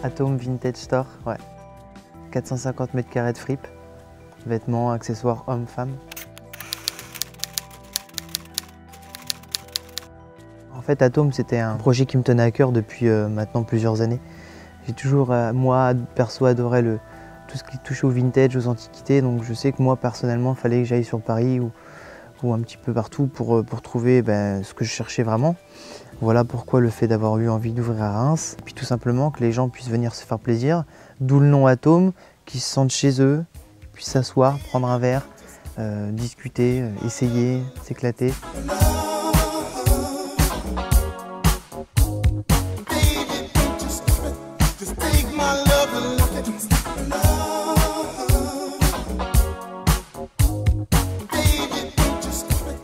Atome Vintage Store, ouais. 450 mètres carrés de fripe, vêtements, accessoires hommes-femmes. En fait, Atome, c'était un projet qui me tenait à cœur depuis maintenant plusieurs années. J'ai toujours, moi, perso, adoré tout ce qui touche au vintage, aux antiquités, donc je sais que moi, personnellement, il fallait que j'aille sur Paris ou un petit peu partout pour trouver ce que je cherchais vraiment. Voilà pourquoi le fait d'avoir eu envie d'ouvrir à Reims, et puis tout simplement que les gens puissent venir se faire plaisir, d'où le nom Atome, qu'ils se sentent chez eux, puissent s'asseoir, prendre un verre, discuter, essayer, s'éclater.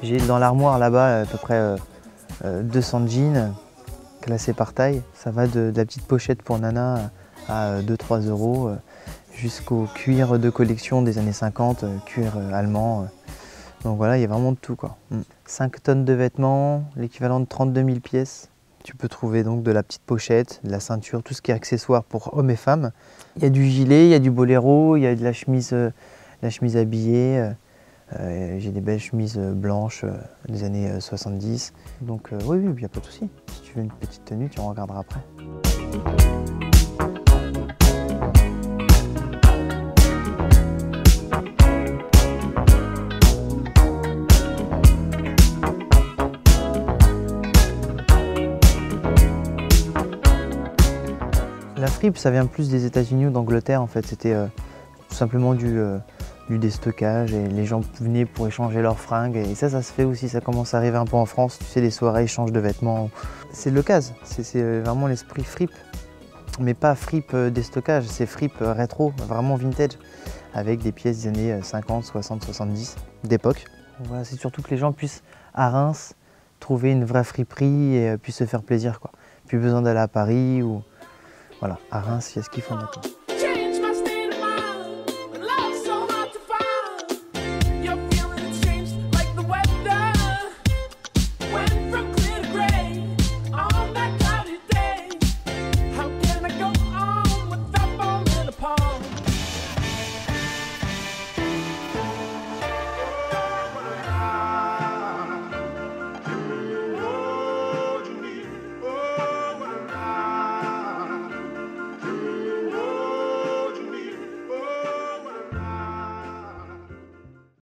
J'ai dans l'armoire là-bas à peu près 200 jeans classés par taille. Ça va de la petite pochette pour nana à 2-3 € jusqu'au cuir de collection des années 50, cuir allemand. Donc voilà, il y a vraiment de tout, quoi. 5 tonnes de vêtements, l'équivalent de 32 000 pièces. Tu peux trouver donc de la petite pochette, de la ceinture, tout ce qui est accessoire pour hommes et femmes. Il y a du gilet, il y a du boléro, il y a de la chemise habillée. J'ai des belles chemises blanches des années 70. Donc oui, il n'y a pas de souci. Si tu veux une petite tenue, tu en regarderas après. La fripe, ça vient plus des États-Unis ou d'Angleterre en fait. C'était tout simplement du déstockage et les gens venaient pour échanger leurs fringues. Et ça se fait aussi, ça commence à arriver un peu en France. Tu sais, les soirées échange de vêtements. C'est l'occasion, c'est vraiment l'esprit fripe. Mais pas fripe déstockage, c'est fripe rétro, vraiment vintage. Avec des pièces des années 50, 60, 70 d'époque. Voilà, c'est surtout que les gens puissent à Reims trouver une vraie friperie et puissent se faire plaisir, quoi. Plus besoin d'aller à Paris ou... Voilà, à Reims, il y a ce qu'il faut maintenant.